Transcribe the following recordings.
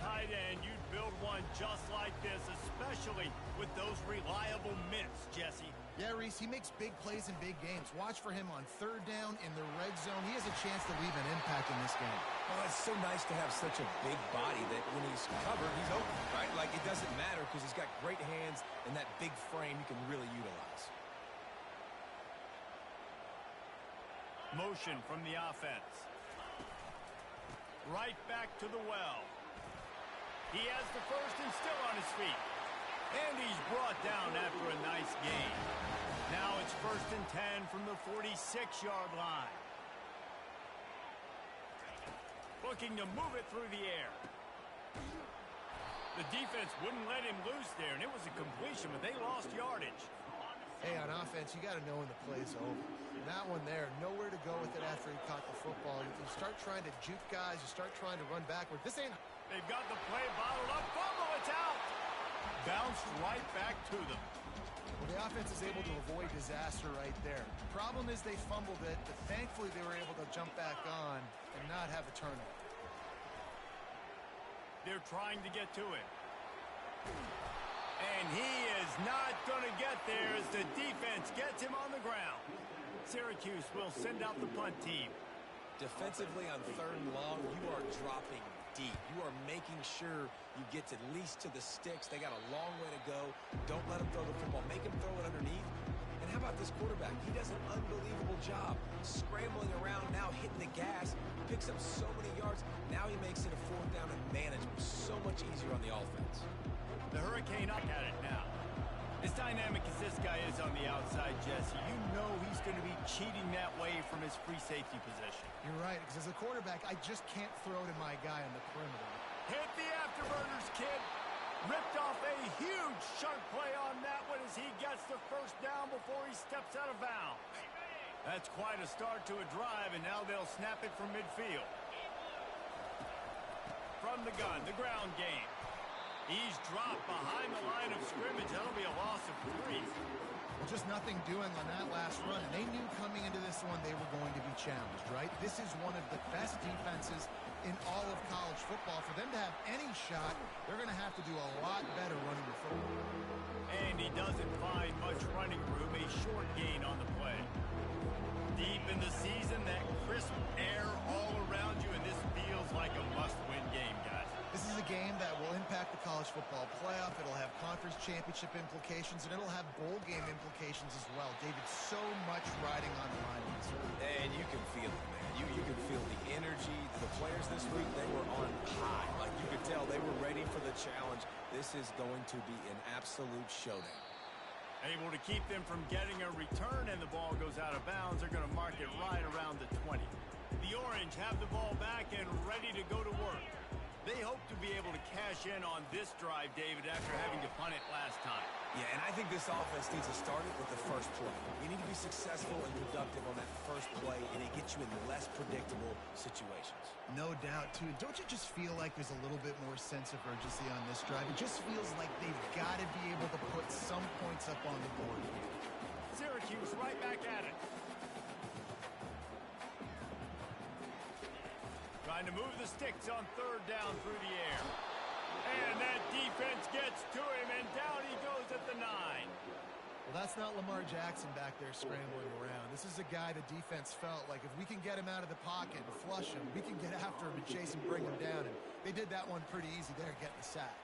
tight end, you'd build one just like this, especially with those reliable mitts, Jesse. Yeah, Reese, he makes big plays in big games. Watch for him on third down in the red zone. He has a chance to leave an impact in this game. Well, it's so nice to have such a big body that when he's covered, he's open, right? Like, it doesn't matter because he's got great hands and that big frame you can really utilize. Motion from the offense. Right back to the well. He has the first and still on his feet. And he's brought down after a nice gain. Now it's 1st and 10 from the 46-yard line. Looking to move it through the air. The defense wouldn't let him loose there, and it was a completion, but they lost yardage. Hey, on offense, you got to know when the play's over. That one there, nowhere to go with it after he caught the football. You start trying to juke guys, you start trying to run backward. This ain't... They've got the play bottled up. Fumble, it's out! Bounced right back to them. Well, the offense is able to avoid disaster right there. The problem is they fumbled it, but thankfully they were able to jump back on and not have a turnover. They're trying to get to it. And he is not going to get there as the defense gets him on the ground. Syracuse will send out the punt team. Defensively on 3rd and long, you are dropping deep. You are making sure you get at least to the sticks. They got a long way to go. Don't let them throw the football. Make them throw it underneath. And how about this quarterback? He does an unbelievable job scrambling around, now hitting the gas. Picks up so many yards. Now he makes it a 4th down and management. So much easier on the offense. The Hurricane up at it now. As dynamic as this guy is on the outside, Jesse, you know he's going to be cheating that way from his free safety position. You're right, because as a quarterback, I just can't throw to my guy on the perimeter. Hit the afterburners, kid. Ripped off a huge sharp play on that one as he gets the 1st down before he steps out of bounds. That's quite a start to a drive, and now they'll snap it from midfield. From the gun, the ground game. He's dropped behind the line of scrimmage. That'll be a loss of 3. Well, just nothing doing on that last run, and they knew coming into this one they were going to be challenged, right? This is one of the best defenses in all of college football. For them to have any shot, they're going to have to do a lot better running the football. And he doesn't find much running room, a short gain on the play. Deep in the season, that crisp air all around you, and this feels like a must-win game, guys. This is a game that will impact the college football playoff. It'll have conference championship implications, and it'll have bowl game implications as well. David, so much riding on the line in this one. And you can feel it, man. You can feel the energy. The players this week, they were on high. Like, you could tell they were ready for the challenge. This is going to be an absolute showdown. Able to keep them from getting a return, and the ball goes out of bounds. They're going to mark it right around the 20. The Orange have the ball back and ready to go to work. They hope to be able to cash in on this drive, David, after having to punt it last time. Yeah, and I think this offense needs to start it with the first play. You need to be successful and productive on that first play, and it gets you in less predictable situations. No doubt, too. Don't you just feel like there's a little bit more sense of urgency on this drive? It just feels like they've got to be able to put some points up on the board here. Syracuse right back at it. Trying to move the sticks on 3rd down through the air. And that defense gets to him, and down he goes at the 9. Well, that's not Lamar Jackson back there scrambling around. This is a guy the defense felt like if we can get him out of the pocket and flush him, we can get after him and chase him, bring him down. And they did that one pretty easy there, getting the sack.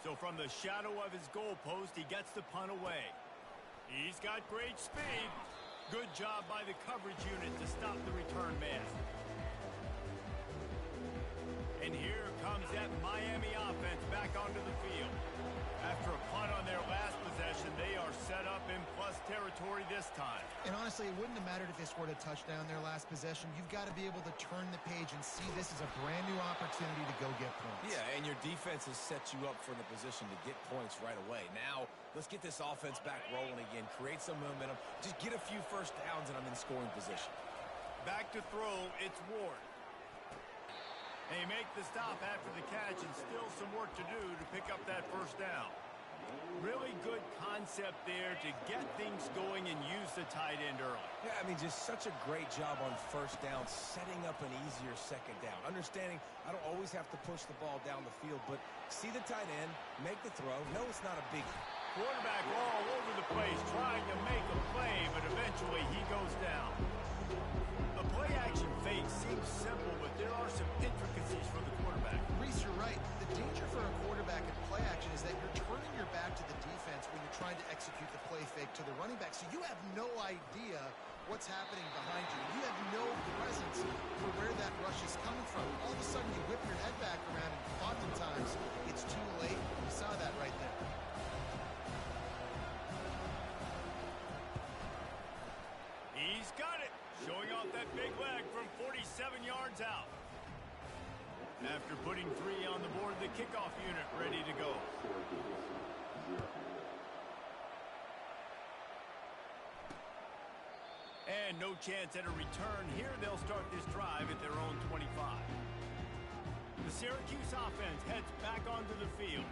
So from the shadow of his goalpost, he gets the punt away. He's got great speed. Good job by the coverage unit to stop the return man. And here comes that Miami offense back onto the field. After a punt on their last possession, they are set up in plus territory this time. And honestly, it wouldn't have mattered if they scored a touchdown their last possession. You've got to be able to turn the page and see this as a brand new opportunity to go get points. Yeah, and your defense has set you up for the position to get points right away. Now, let's get this offense back rolling again, create some momentum, just get a few first downs, and I'm in scoring position. Back to throw, it's Ward. They make the stop after the catch, and still some work to do to pick up that first down. Really good concept there to get things going and use the tight end early. Yeah, I mean, just such a great job on first down, setting up an easier second down. Understanding I don't always have to push the ball down the field, but see the tight end, make the throw. No, it's not a big... Quarterback all over the place trying to make a play, but eventually he goes down. The play-action fake seems simple, but there are some intricacies for the quarterback. Reese, you're right. The danger for a quarterback in play action is that you're turning your back to the defense when you're trying to execute the play fake to the running back. So you have no idea what's happening behind you. You have no presence for where that rush is coming from. All of a sudden, you whip your head back around, and oftentimes it's too late. You saw that right there. He's got it, showing off that big leg from 47 yards out. After putting 3 on the board, the kickoff unit ready to go. And no chance at a return here. They'll start this drive at their own 25. The Syracuse offense heads back onto the field.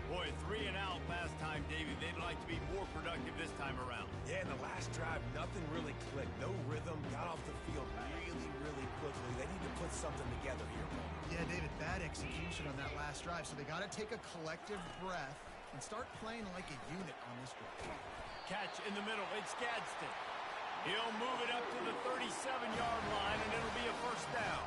Boy, 3 and out last time, Davey. They'd like to be more productive this time around. Yeah, in the last drive, nothing really clicked. No rhythm. Got off the field really, really quickly. They need to put something together here. Yeah, David, bad execution on that last drive. So they got to take a collective breath and start playing like a unit on this drive. Catch in the middle. It's Gadsden. He'll move it up to the 37-yard line, and it'll be a first down.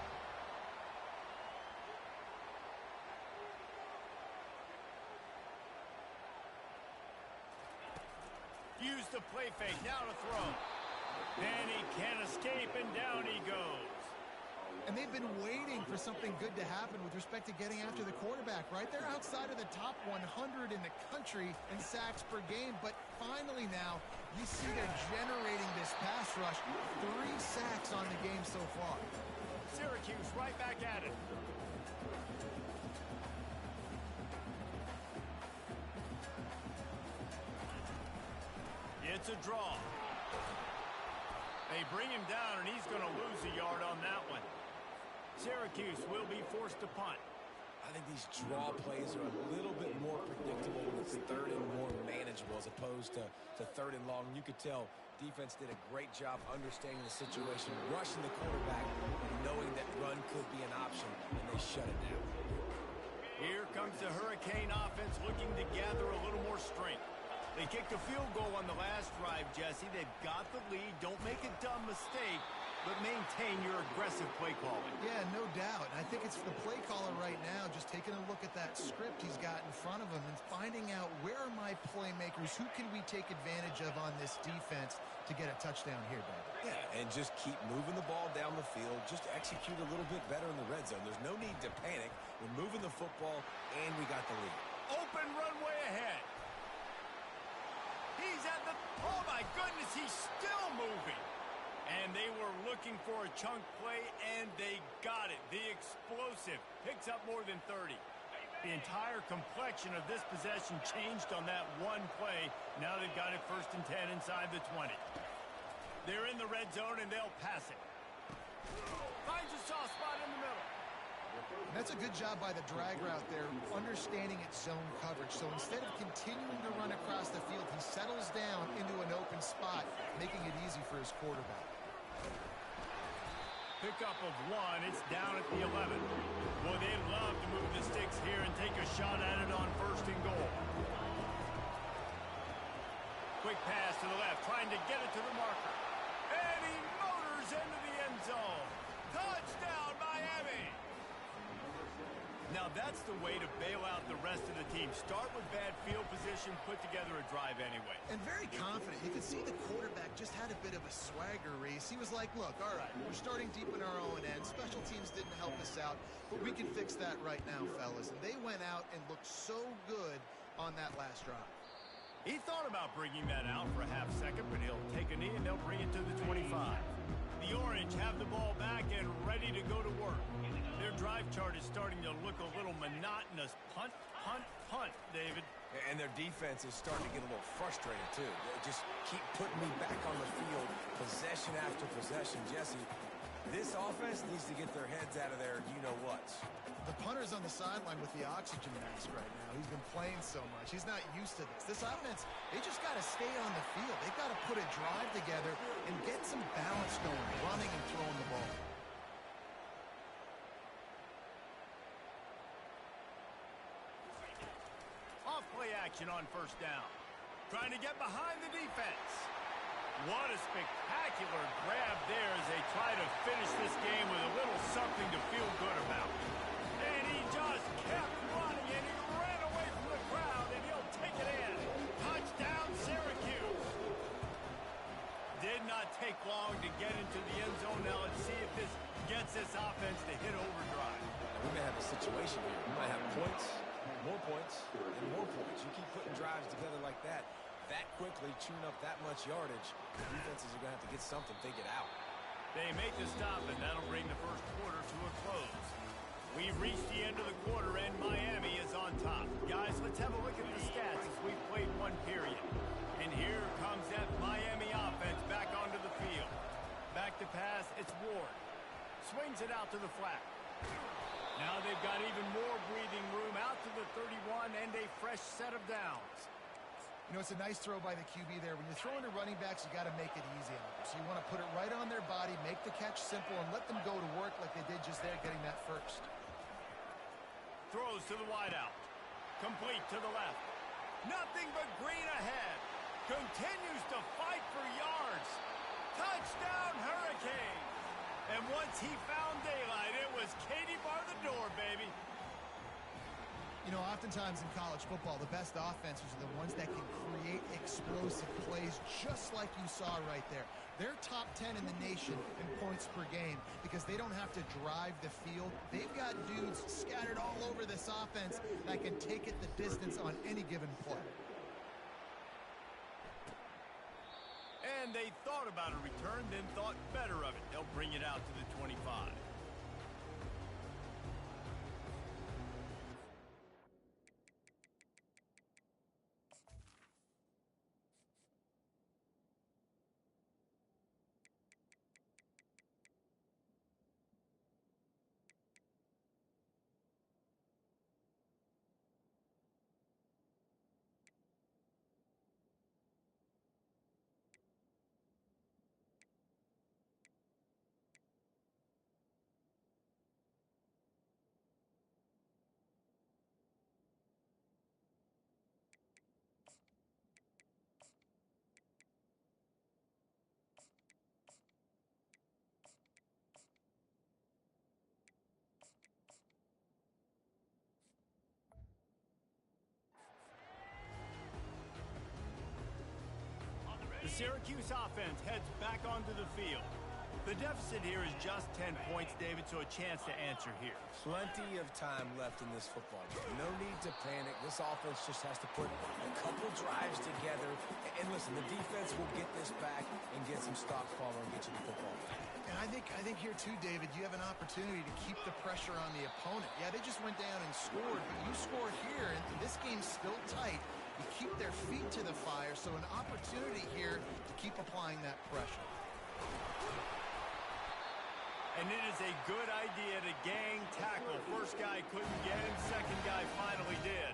Use the play fake, now to throw. And he can't escape, and down he goes. And they've been waiting for something good to happen with respect to getting after the quarterback, right? They're outside of the top 100 in the country in sacks per game, but finally now you see they're generating this pass rush. 3 sacks on the game so far. Syracuse right back at it. It's a draw. They bring him down, and he's going to lose a yard on that one. Syracuse will be forced to punt. I think these draw plays are a little bit more predictable when it's 3rd and more manageable as opposed to 3rd and long. You could tell defense did a great job understanding the situation, rushing the quarterback, and knowing that run could be an option, and they shut it down. Here comes the Hurricane offense looking to gather a little more strength. They kicked a field goal on the last drive, Jesse. They've got the lead. Don't make a dumb mistake, but maintain your aggressive play calling. Yeah, no doubt. I think it's the play caller right now just taking a look at that script he's got in front of him and finding out where are my playmakers, who can we take advantage of on this defense to get a touchdown here, David. Yeah, and just keep moving the ball down the field. Just execute a little bit better in the red zone. There's no need to panic. We're moving the football, and we got the lead. Open runway ahead. He's at the... Oh, my goodness, he's still moving. And they were looking for a chunk play, and they got it. The explosive picks up more than 30. The entire complexion of this possession changed on that one play. Now they've got it 1st and 10 inside the 20. They're in the red zone, and they'll pass it. Finds a soft spot in the middle. And that's a good job by the drag route there, understanding its zone coverage. So instead of continuing to run across the field, he settles down into an open spot, making it easy for his quarterback. Pickup of 1. It's down at the 11. Boy, they'd love to move the sticks here and take a shot at it on 1st and goal. Quick pass to the left, trying to get it to the marker. And he motors into the end zone. Touchdown, Miami! Now that's the way to bail out the rest of the team. Start with bad field position, put together a drive anyway. And very confident. You could see the quarterback just had a bit of a swagger, Reese. He was like, look, all right, we're starting deep in our own end. Special teams didn't help us out, but we can fix that right now, fellas. And they went out and looked so good on that last drive. He thought about bringing that out for a half second, but he'll take a knee and they'll bring it to the 25. The Orange have the ball back and ready to go to work. Their drive chart is starting to look a little monotonous. Punt, punt, punt, David. And their defense is starting to get a little frustrated, too. They just keep putting me back on the field, possession after possession. Jesse, This offense needs to get their heads out of there, you-know-what. The punter's on the sideline with the oxygen mask right now. He's been playing so much. He's not used to this. This offense, they just got to stay on the field. They've got to put a drive together and get some balance going, running and throwing the ball. Off-play action on first down. Trying to get behind the defense. What a spectacular grab there as they try to finish this game with a little something to feel good about. And he just kept running, and he ran away from the crowd, and he'll take it in. Touchdown, Syracuse. Did not take long to get into the end zone. Now let's see if this gets this offense to hit overdrive. Now, we may have a situation here. We might have points, and more points. You keep putting drives together like that quickly, chewing up that much yardage, the defenses are going to have to get something figured out. They make the stop, and that'll bring the first quarter to a close. We've reached the end of the quarter, and Miami is on top. Guys, let's have a look at the stats as we've played one period. And here comes that Miami offense back onto the field. Back to pass, it's Ward. Swings it out to the flat. Now they've got even more breathing room out to the 31 and a fresh set of downs. You know, it's a nice throw by the QB there. When you're throwing to running backs, you got to make it easy on them. So you want to put it right on their body, make the catch simple, and let them go to work like they did just there, getting that first. Throws to the wideout. Complete to the left. Nothing but green ahead. Continues to fight for yards. Touchdown, Hurricane. And once he found daylight, it was Katie bar the door, baby. You know, oftentimes in college football, the best offenses are the ones that can create explosive plays just like you saw right there. They're top 10 in the nation in points per game because they don't have to drive the field. They've got dudes scattered all over this offense that can take it the distance on any given play. And they thought about a return, then thought better of it. They'll bring it out to the 25. The Syracuse offense heads back onto the field. The deficit here is just 10 points, David, so a chance to answer here. Plenty of time left in this football game. No need to panic. This offense just has to put a couple drives together. And listen, the defense will get this back and get some stops following and get you the football. And I think here too, David, you have an opportunity to keep the pressure on the opponent. Yeah, they just went down and scored, but you score here, and this game's still tight. You keep their feet to the fire, so an opportunity here to keep applying that pressure. And it is a good idea to gang tackle. First guy couldn't get him, second guy finally did.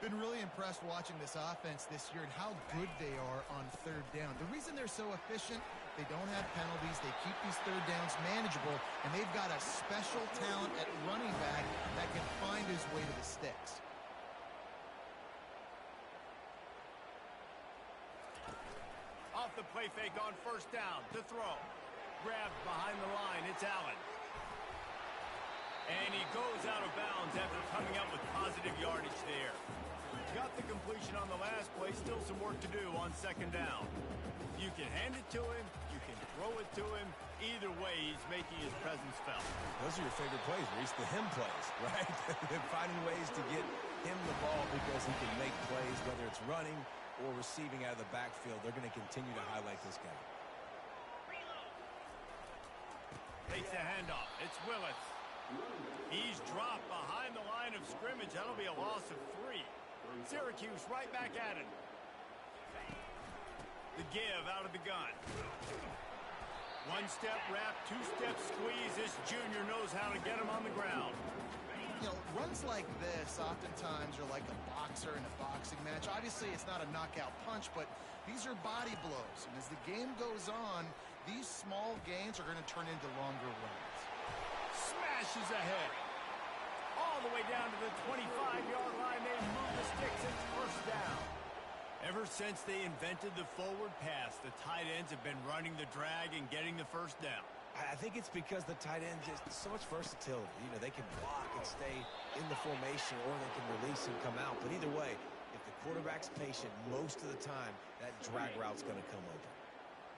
Been really impressed watching this offense this year and how good they are on third down. The reason they're so efficient, they don't have penalties, they keep these third downs manageable, and they've got a special talent at running back that can find his way to the sticks. Off the play fake on first down to throw. Grabbed behind the line, it's Allen. And he goes out of bounds after coming up with positive yardage there. Got the completion on the last play, still some work to do on second down. You can hand it to him, you can throw it to him. Either way, he's making his presence felt. Those are your favorite plays, Reese, the him plays, right? They're finding ways to get him the ball because he can make plays, whether it's running or receiving out of the backfield. They're going to continue to highlight this guy. Takes the handoff. It's Willis. He's dropped behind the line of scrimmage. That'll be a loss of 3. Syracuse right back at it. The give out of the gun. One-step wrap, two-step squeeze. This junior knows how to get him on the ground. You know, runs like this oftentimes are like a boxer in a boxing match. Obviously, it's not a knockout punch, but these are body blows. And as the game goes on, these small gains are going to turn into longer runs. Smashes ahead. All the way down to the 25-yard line. They move the sticks. It's first down. Ever since they invented the forward pass, the tight ends have been running the drag and getting the first down. I think it's because the tight end just so much versatility. You know, they can block and stay in the formation, or they can release and come out. But either way, if the quarterback's patient, most of the time, that drag route's going to come open.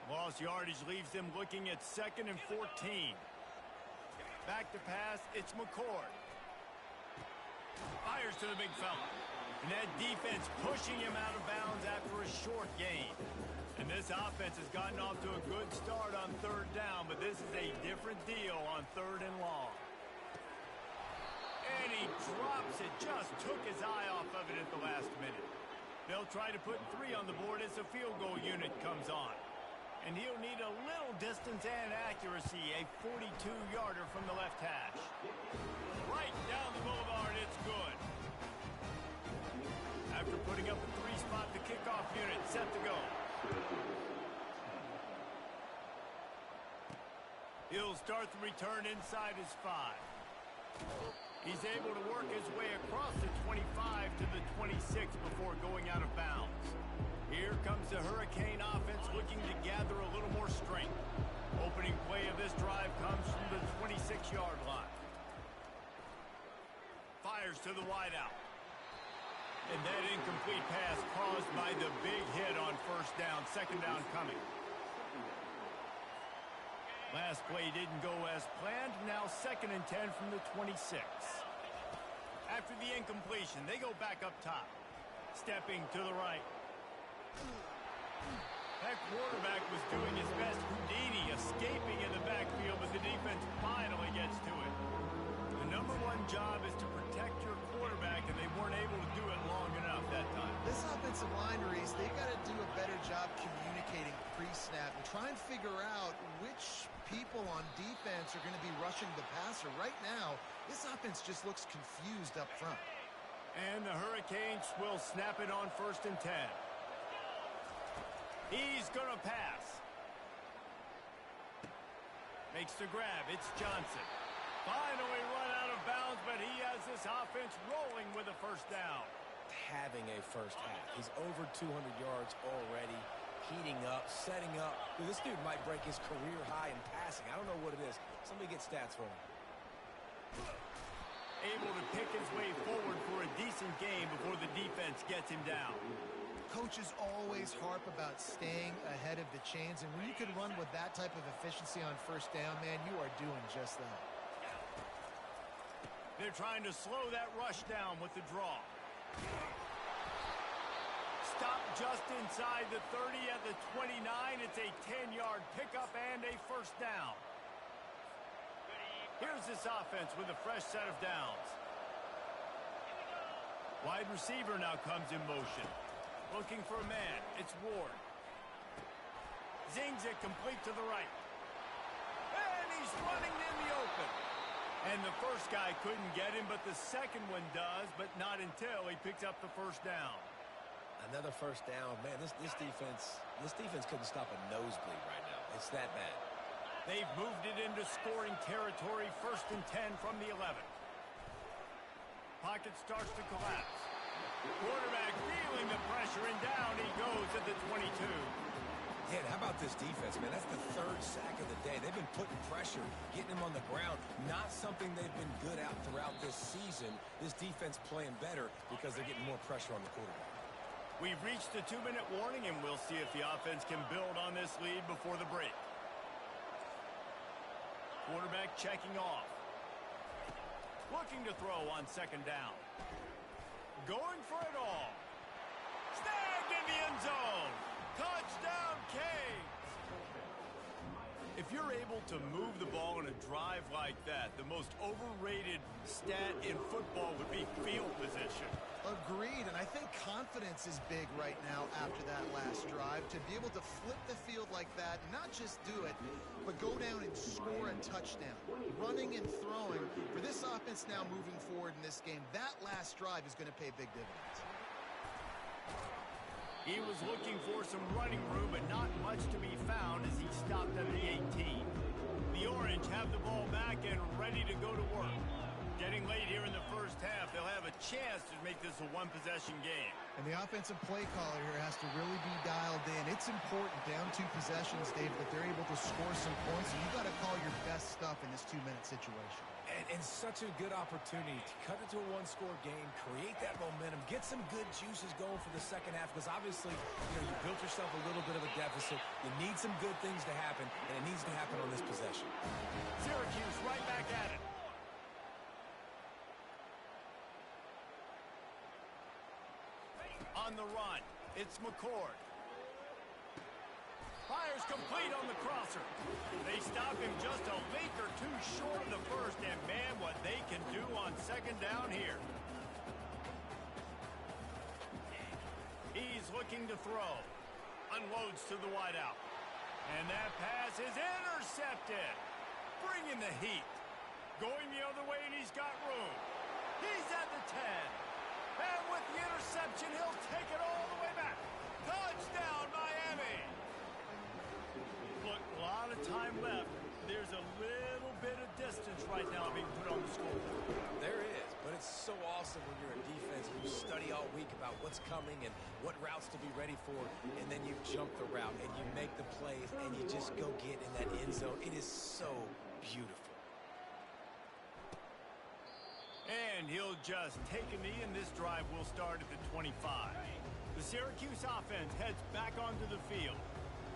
Lost yardage leaves them looking at 2nd and 14. Back to pass, it's McCord. Fires to the big fella. And that defense pushing him out of bounds after a short gain. And this offense has gotten off to a good start on 3rd down, but this is a different deal on 3rd and long. And he drops it, just took his eye off of it at the last minute. They'll try to put 3 on the board as the field goal unit comes on. And he'll need a little distance and accuracy, a 42-yarder from the left hash. Right down the boulevard, it's good. After putting up a 3-spot, the kickoff unit set to go. He'll start the return inside his 5. He's able to work his way across the 25 to the 26 before going out of bounds. Here comes the Hurricane offense looking to gather a little more strength. Opening play of this drive comes from the 26-yard line. Fires to the wideout. And that incomplete pass caused by the big hit on 1st down. 2nd down coming. Last play didn't go as planned. Now 2nd and 10 from the 26. After the incompletion, they go back up top. Stepping to the right. That quarterback was doing his best Houdini, escaping in the backfield, but the defense finally gets to it. The number 1 job is to protect your quarterback, and they weren't able to do it long enough that time. This offensive line, Reese, they got to do a better job communicating pre-snap and try and figure out which people on defense are going to be rushing the passer. Right now, this offense just looks confused up front. And the Hurricanes will snap it on 1st and 10. He's going to pass. Makes the grab. It's Johnson. Finally run out of bounds, but he has this offense rolling with a 1st down. Having a first half. He's over 200 yards already, heating up, setting up. Dude, this dude might break his career high in passing. I don't know what it is. Somebody get stats for him. Able to pick his way forward for a decent game before the defense gets him down. Coaches always harp about staying ahead of the chains, and when you can run with that type of efficiency on 1st down, man, you are doing just that. They're trying to slow that rush down with the draw. Stop just inside the 30 at the 29. It's a 10-yard pickup and a 1st down. Here's this offense with a fresh set of downs. Wide receiver now comes in motion. Looking for a man. It's Ward. Zings it complete to the right. And he's running in the open. And the first guy couldn't get him, but the second one does, but not until he picks up the 1st down. Another 1st down. Man, this defense couldn't stop a nosebleed right now. It's that bad. They've moved it into scoring territory. 1st and 10 from the 11. Pocket starts to collapse. Quarterback feeling the pressure, and down he goes at the 22. Dan, how about this defense, man? That's the 3rd sack of the day. They've been putting pressure, getting him on the ground. Not something they've been good at throughout this season. This defense playing better because they're getting more pressure on the quarterback. We've reached the 2-minute warning, and we'll see if the offense can build on this lead before the break. Quarterback checking off. Looking to throw on 2nd down. Going for it all. Snagged in the end zone. Touchdown, Canes. If you're able to move the ball in a drive like that, the most overrated stat in football would be field position. Agreed, and I think confidence is big right now after that last drive. To be able to flip the field like that, not just do it, but go down and score a touchdown. Running and throwing. For this offense now moving forward in this game, that last drive is going to pay big dividends. He was looking for some running room, but not much to be found as he stopped at the 18. The Orange have the ball back and ready to go to work. Getting late here in the first half, they'll have a chance to make this a one-possession game. And the offensive play caller here has to really be dialed in. It's important down 2 possessions, Dave, that they're able to score some points, and you've got to call your best stuff in this 2-minute situation. And such a good opportunity to cut it to a one-score game, create that momentum, get some good juices going for the second half, because obviously, you built yourself a little bit of a deficit. You need some good things to happen, and it needs to happen on this possession. Syracuse right back at it. On the run, it's McCord. Fires complete on the crosser. They stop him just a link or two short of the first, and man, what they can do on second down here. He's looking to throw. Unloads to the wideout. And that pass is intercepted. Bringing the heat. Going the other way, and he's got room. He's at the 10. And with the interception, he'll take it all the way back. Touchdown, Miami. Look, a lot of time left. There's a little bit of distance right now being put on the scoreboard. There is, but it's so awesome when you're a defense and you study all week about what's coming and what routes to be ready for, and then you jump the route and you make the plays and you just go get in that end zone. It is so beautiful. And he'll just take a knee, and this drive will start at the 25. The Syracuse offense heads back onto the field.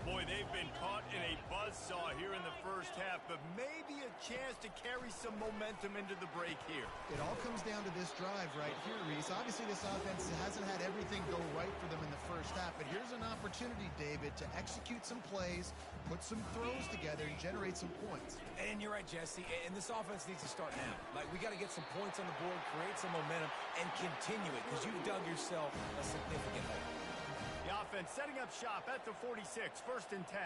Boy, they've been caught in a buzzsaw here in the first half, but maybe a chance to carry some momentum into the break here. It all comes down to this drive right here, Reese. Obviously, this offense hasn't had everything go right for them in the first half, but here's an opportunity, David, to execute some plays, put some throws together, and generate some points. And you're right, Jesse, and this offense needs to start now. Like, we got to get some points on the board, create some momentum, and continue it, because you've dug yourself a significant hole. The offense setting up shop at the 46, 1st and 10.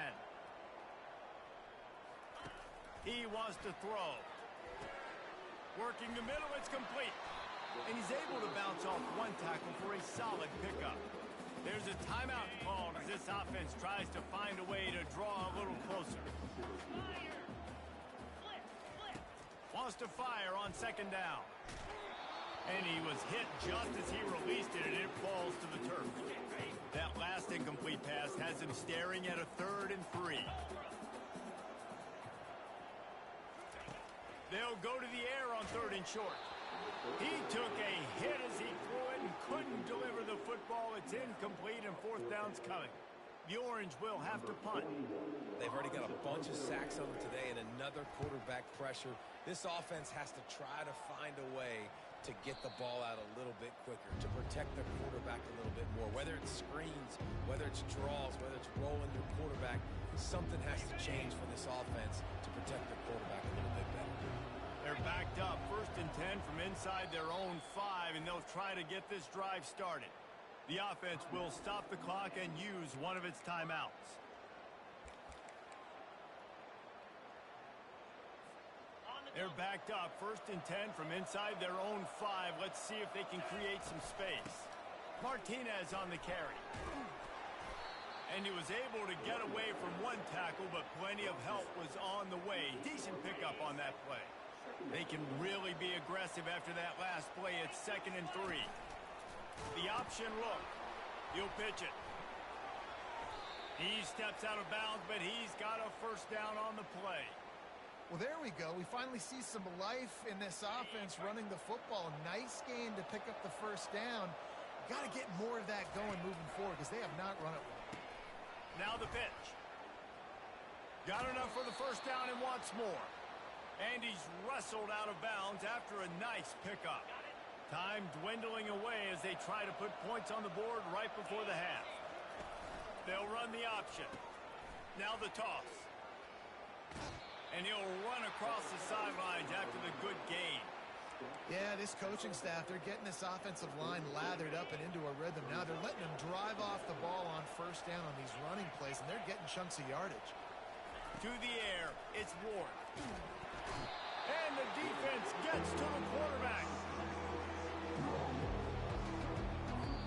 He wants to throw. Working the middle, it's complete. And he's able to bounce off one tackle for a solid pickup. There's a timeout called as this offense tries to find a way to draw a little closer. Wants to fire on second down. And he was hit just as he released it, and it falls to the turf. That last incomplete pass has him staring at a 3rd and 3. They'll go to the air on 3rd and short. He took a hit as he threw it and couldn't deliver the football. It's incomplete, and 4th down's coming. The Orange will have to punt. They've already got a bunch of sacks on them today and another quarterback pressure. This offense has to try to find a way to get the ball out a little bit quicker, to protect their quarterback a little bit more. Whether it's screens, whether it's draws, whether it's rolling your quarterback, something has to change for this offense to protect their quarterback a little bit better. They're backed up, 1st and 10 from inside their own 5, and they'll try to get this drive started. The offense will stop the clock and use one of its timeouts. They're backed up, 1st and 10 from inside their own 5. Let's see if they can create some space. Martinez on the carry. And he was able to get away from one tackle, but plenty of help was on the way. Decent pickup on that play. They can really be aggressive after that last play. It's 2nd and 3. The option look. He'll pitch it. He steps out of bounds, but he's got a 1st down on the play. Well, there we go. We finally see some life in this offense running the football. Nice game to pick up the 1st down. Got to get more of that going moving forward because they have not run it well. Now the pitch. Got enough for the 1st down and wants more. And he's wrestled out of bounds after a nice pickup. Time dwindling away as they try to put points on the board right before the half. They'll run the option. Now the toss. And he'll run across the sidelines after the good gain. Yeah, this coaching staff, they're getting this offensive line lathered up and into a rhythm. Now they're letting them drive off the ball on first down on these running plays, and they're getting chunks of yardage. To the air, it's Ward. And the defense gets to the quarterback.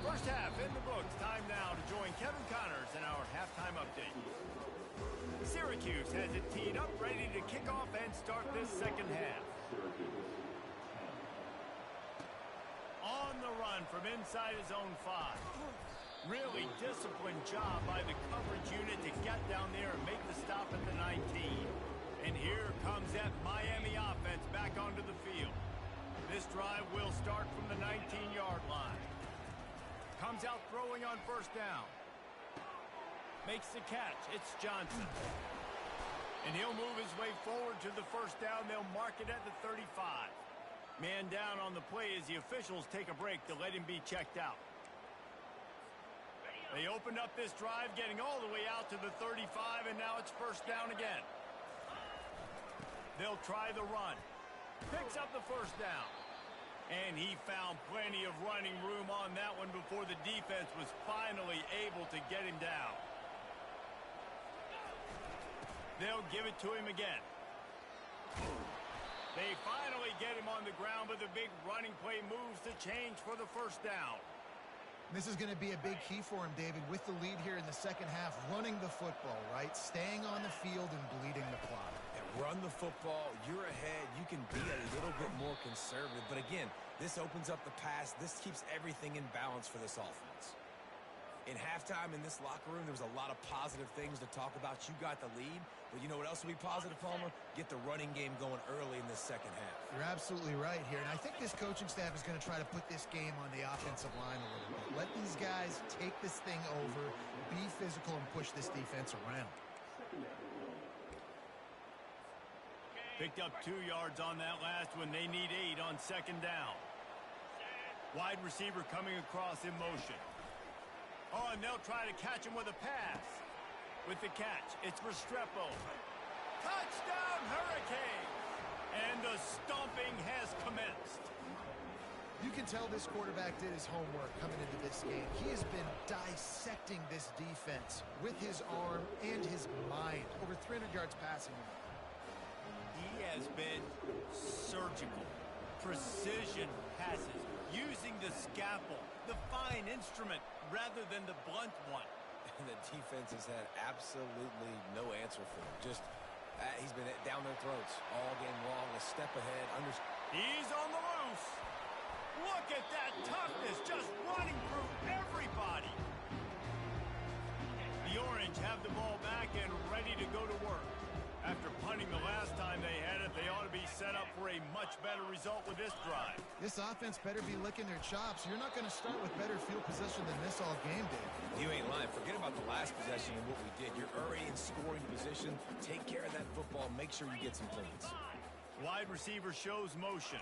First half in the books. Time now to join Kevin Connors in our halftime update. Syracuse has it teed up, ready to kick off and start this second half. On the run from inside his own 5. Really disciplined job by the coverage unit to get down there and make the stop at the 19. And here comes that Miami offense back onto the field. This drive will start from the 19-yard line. Comes out throwing on first down. Makes the catch. It's Johnson. And he'll move his way forward to the first down. They'll mark it at the 35. Man down on the play as the officials take a break to let him be checked out. They opened up this drive, getting all the way out to the 35, and now it's first down again. They'll try the run. Picks up the first down. And he found plenty of running room on that one before the defense was finally able to get him down. They'll give it to him again. They finally get him on the ground, but the big running play moves the change for the first down. This is going to be a big key for him, David, with the lead here in the second half, running the football, right? Staying on the field and bleeding the clock. And run the football, you're ahead, you can be a little bit more conservative. But again, this opens up the pass. This keeps everything in balance for this offense. In halftime in this locker room, there was a lot of positive things to talk about. You got the lead, but you know what else will be positive, Palmer? Get the running game going early in this second half. You're absolutely right here, and I think this coaching staff is going to try to put this game on the offensive line a little bit. Let these guys take this thing over, be physical, and push this defense around. Picked up 2 yards on that last one. They need 8 on second down. Wide receiver coming across in motion. Oh, and they'll try to catch him with a pass. With the catch, it's Restrepo. Touchdown, Hurricanes! And the stomping has commenced. You can tell this quarterback did his homework coming into this game. He has been dissecting this defense with his arm and his mind. Over 300 yards passing. He has been surgical. Precision passes. Using the scalpel, the fine instrument, rather than the blunt one. And the defense has had absolutely no answer for him. Just, he's been down their throats all game long, a step ahead. He's on the loose. Look at that toughness, just running through everybody. The Orange have the ball back and ready to go to work. After punting the last time they had it, they ought to be set up for a much better result with this drive. This offense better be licking their chops. You're not going to start with better field position than this all game, Dave. You ain't lying. Forget about the last possession and what we did. You're already in scoring position. Take care of that football. Make sure you get some points. Wide receiver shows motion.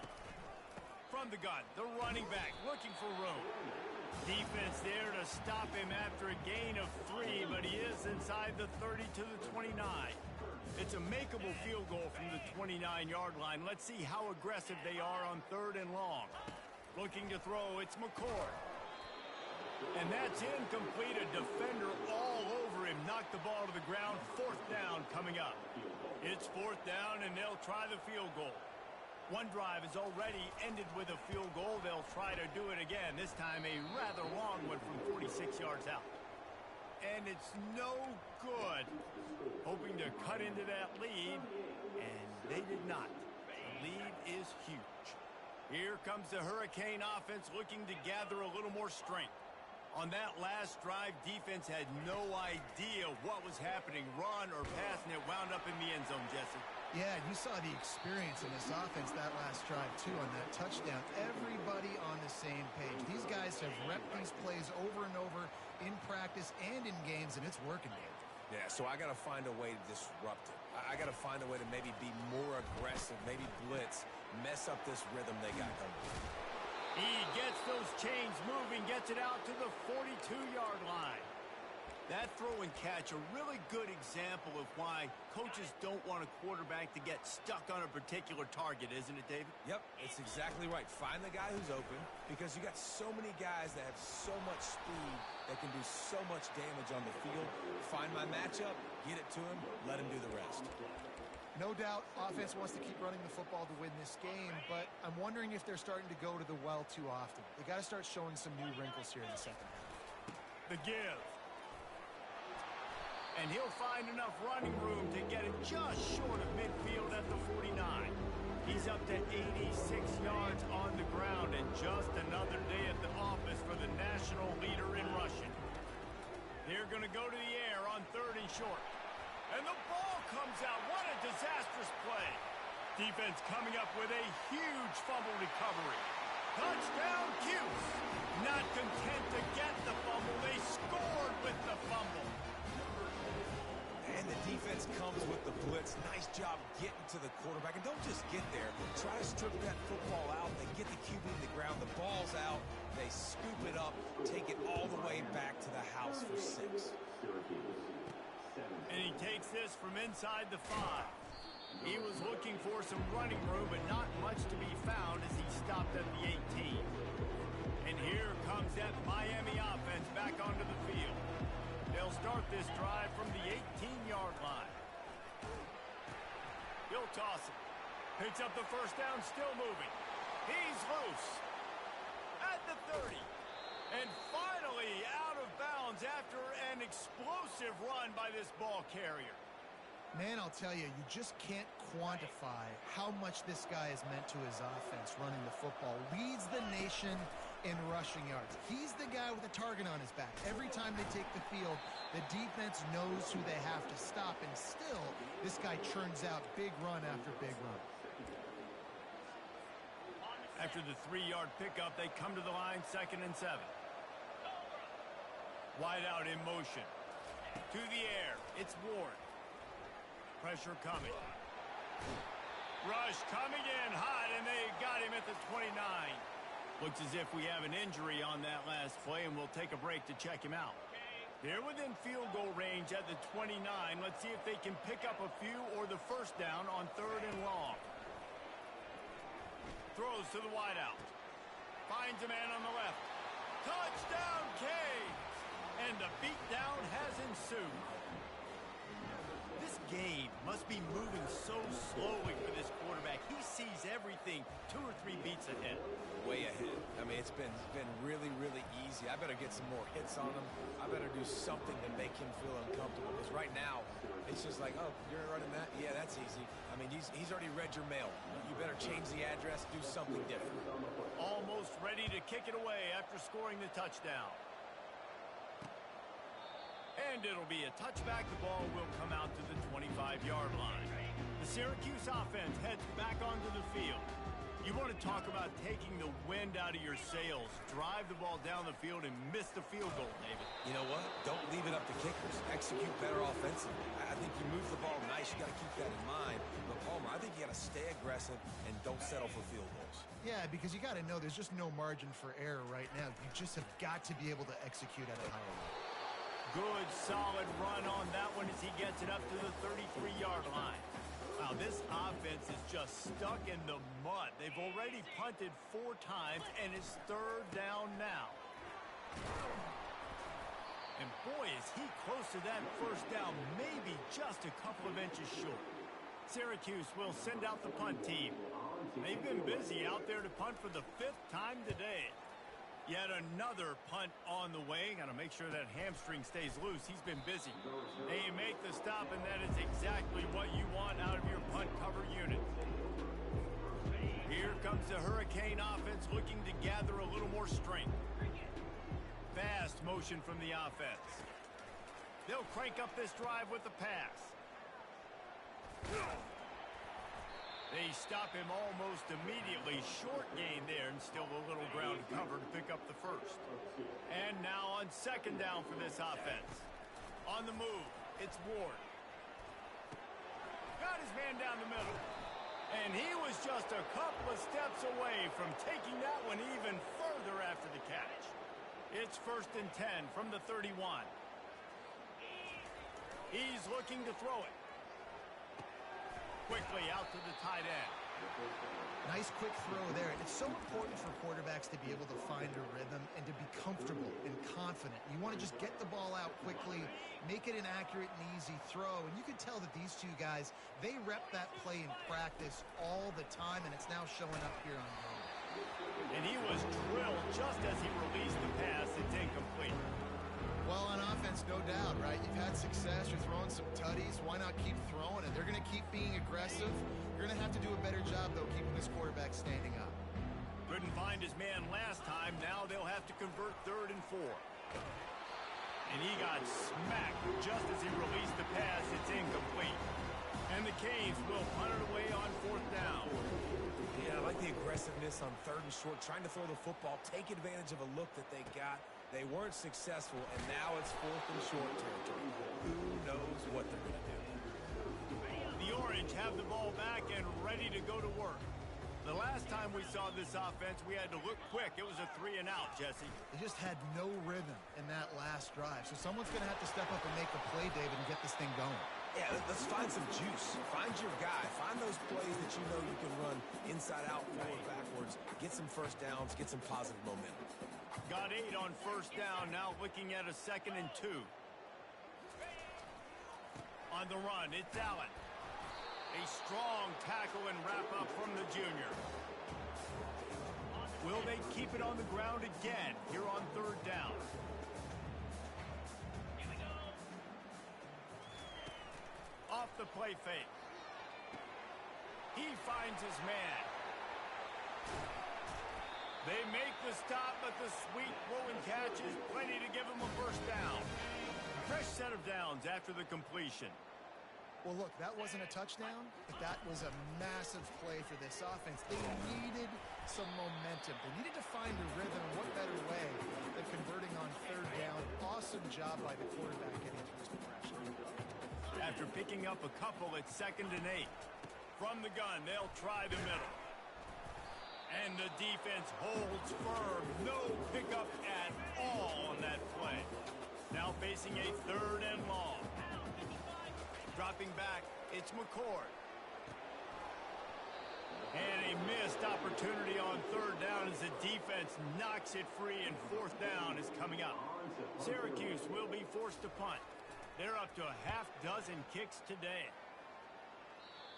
From the gun, the running back looking for room. Defense there to stop him after a gain of 3, but he is inside the 30 to the 29. It's a makeable field goal from the 29-yard line. Let's see how aggressive they are on 3rd and long. Looking to throw, it's McCord. And that's incomplete. A defender all over him. Knocked the ball to the ground. 4th down coming up. It's 4th down, and they'll try the field goal. One drive is already ended with a field goal. They'll try to do it again. This time a rather long one from 46 yards out. And it's no good. Hoping to cut into that lead, and they did not. The lead is huge. Here comes the Hurricane offense looking to gather a little more strength. On that last drive, defense had no idea what was happening. Run or pass, and it wound up in the end zone, Jesse. Yeah, you saw the experience in this offense that last drive, too, on that touchdown. Everybody on the same page. These guys have repped these plays over and over in practice and in games, and it's working, Dave. Yeah, so I got to find a way to disrupt it. I got to find a way to maybe be more aggressive, maybe blitz, mess up this rhythm they got coming. He gets those chains moving, gets it out to the 42-yard line. That throw and catch, a really good example of why coaches don't want a quarterback to get stuck on a particular target, isn't it, David? Yep, it's exactly right. Find the guy who's open because you got so many guys that have so much speed that can do so much damage on the field. Find my matchup, get it to him, let him do the rest. No doubt, offense wants to keep running the football to win this game, but I'm wondering if they're starting to go to the well too often. They got to start showing some new wrinkles here in the second half. The give. And he'll find enough running room to get it just short of midfield at the 49. He's up to 86 yards on the ground, and just another day at the office for the national leader in rushing. They're going to go to the air on 3rd and short. And the ball comes out. What a disastrous play. Defense coming up with a huge fumble recovery. Touchdown, Cuse. Not content to get the fumble, they scored with the fumble. And the defense comes with the blitz. Nice job getting to the quarterback. And don't just get there. Try to strip that football out. They get the QB to the ground. The ball's out. They scoop it up, take it all the way back to the house for 6. And he takes this from inside the 5. He was looking for some running room, but not much to be found as he stopped at the 18. And here comes that Miami offense back onto the field. They'll start this drive from the 18-yard line. He'll toss it. Picks up the first down, still moving. He's loose at the 30. And finally out of bounds after an explosive run by this ball carrier. Man, I'll tell you, you just can't quantify how much this guy has meant to his offense running the football. Leads the nation in rushing yards. He's the guy with a target on his back. Every time they take the field, the defense knows who they have to stop, and still, this guy churns out big run after big run. After the 3-yard pickup, they come to the line, 2nd and 7. Wide out in motion. To the air. It's Ward. Pressure coming. Rush coming in hot, and they got him at the 29. Looks as if we have an injury on that last play, and we'll take a break to check him out. They're within field goal range at the 29. Let's see if they can pick up a few or the first down on 3rd and long. Throws to the wideout. Finds a man on the left. Touchdown, Canes! And the beatdown has ensued. This game must be moving so slowly for this quarterback. He sees everything 2 or 3 beats ahead. Way ahead. I mean, it's been really, really easy. I better get some more hits on him. I better do something to make him feel uncomfortable. Because right now, it's just like, oh, you're running that? Yeah, that's easy. I mean, he's already read your mail. You better change the address, do something different. Almost ready to kick it away after scoring the touchdown. And it'll be a touchback. The ball will come out to the 25-yard line. The Syracuse offense heads back onto the field. You want to talk about taking the wind out of your sails. Drive the ball down the field and miss the field goal, David. You know what? Don't leave it up to kickers. Execute better offensively. I think you move the ball nice. You got to keep that in mind. But, Palmer, I think you got to stay aggressive and don't settle for field goals. Yeah, because you got to know there's just no margin for error right now. You just have got to be able to execute at a higher level. Good, solid run on that one as he gets it up to the 33-yard line. Wow, this offense is just stuck in the mud. They've already punted 4 times, and it's 3rd down now. And boy, is he close to that first down, maybe just a couple of inches short. Syracuse will send out the punt team. They've been busy out there to punt for the 5th time today. Yet another punt on the way. Got to make sure that hamstring stays loose. He's been busy. They make the stop, and that is exactly what you want out of your punt cover unit. Here comes the Hurricane offense looking to gather a little more strength. Fast motion from the offense. They'll crank up this drive with the pass. They stop him almost immediately. Short gain there and still a little ground to cover to pick up the first. And now on 2nd down for this offense. On the move, it's Ward. Got his man down the middle. And he was just a couple of steps away from taking that one even further after the catch. It's 1st and 10 from the 31. He's looking to throw it. Quickly out to the tight end. Nice quick throw there. It's so important for quarterbacks to be able to find a rhythm and to be comfortable and confident. You want to just get the ball out quickly, make it an accurate and easy throw. And you can tell that these two guys, they rep that play in practice all the time, and it's now showing up here on game. And he was drilled just as he released the pass. It's incomplete. Well, on offense, no doubt, right? You've had success. You're throwing some tutties. Why not keep throwing it? They're going to keep being aggressive. You're going to have to do a better job, though, keeping this quarterback standing up. Couldn't find his man last time. Now they'll have to convert 3rd and 4. And he got smacked just as he released the pass. It's incomplete. And the Canes will punt it away on 4th down. Yeah, I like the aggressiveness on 3rd and short, trying to throw the football, take advantage of a look that they got. They weren't successful, and now it's 4th and short territory. Who knows what they're going to do? The Orange have the ball back and ready to go to work. The last time we saw this offense, we had to look quick. It was a 3-and-out, Jesse. They just had no rhythm in that last drive. So someone's going to have to step up and make a play, David, and get this thing going. Yeah, let's find some juice. Find your guy. Find those plays that you know you can run inside out, forward, backwards. Get some first downs. Get some positive momentum. Got 8 on 1st down. Now looking at a 2nd and 2. On the run, it's Allen. A strong tackle and wrap-up from the junior. Will they keep it on the ground again here on 3rd down? Here we go. Off the play fake. He finds his man. They make the stop, but the sweet throw and catch is plenty to give him a 1st down. Fresh set of downs after the completion. Well, look, that wasn't a touchdown, but that was a massive play for this offense. They needed some momentum. They needed to find a rhythm. What better way than converting on 3rd down? Awesome job by the quarterback getting through his progression. After picking up a couple, it's 2nd and 8. From the gun, they'll try the middle. And the defense holds firm. No pickup at all on that play. Now facing a 3rd and long. Dropping back, it's McCord. And a missed opportunity on 3rd down as the defense knocks it free, and 4th down is coming up. Syracuse will be forced to punt. They're up to a half-dozen kicks today.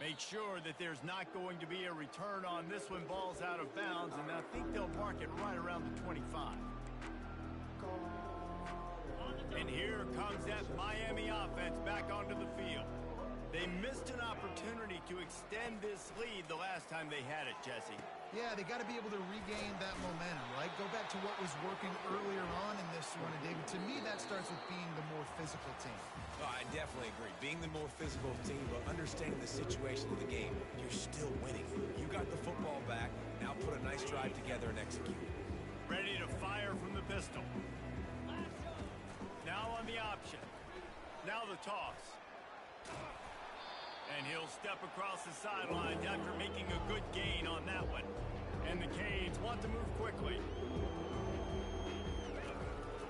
Make sure that there's not going to be a return on this one. Ball's out of bounds, and I think they'll mark it right around the 25. And here comes that Miami offense back onto the field. They missed an opportunity to extend this lead the last time they had it, Jesse. Yeah, they got to be able to regain that momentum, right? Go back to what was working earlier on in this one. And, David, to me, that starts with being the more physical team. Oh, I definitely agree. Being the more physical team, but understanding the situation of the game, you're still winning. You got the football back. Now put a nice drive together and execute. Ready to fire from the pistol. Now on the option. Now the toss. And he'll step across the sidelines after making a good gain on that one. And the Canes want to move quickly.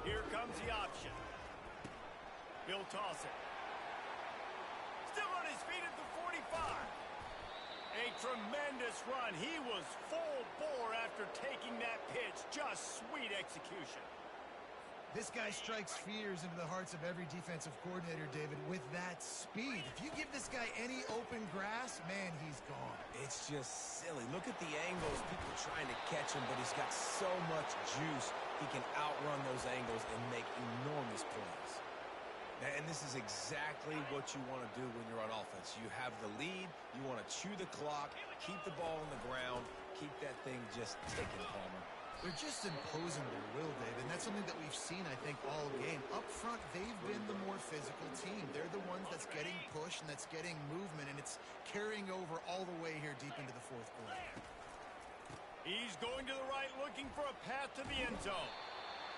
Here comes the option. He'll toss it. Still on his feet at the 45. A tremendous run. He was full bore after taking that pitch. Just sweet execution. This guy strikes fears into the hearts of every defensive coordinator, David, with that speed. If you give this guy any open grass, man, he's gone. It's just silly. Look at the angles. People trying to catch him, but he's got so much juice. He can outrun those angles and make enormous plays. And this is exactly what you want to do when you're on offense. You have the lead. You want to chew the clock, keep the ball on the ground, keep that thing just ticking, Palmer. They're just imposing their will, Dave, and that's something that we've seen, I think, all game. Up front, they've been the more physical team. They're the ones that's getting pushed and that's getting movement, and it's carrying over all the way here deep into the 4th quarter. He's going to the right, looking for a path to the end zone.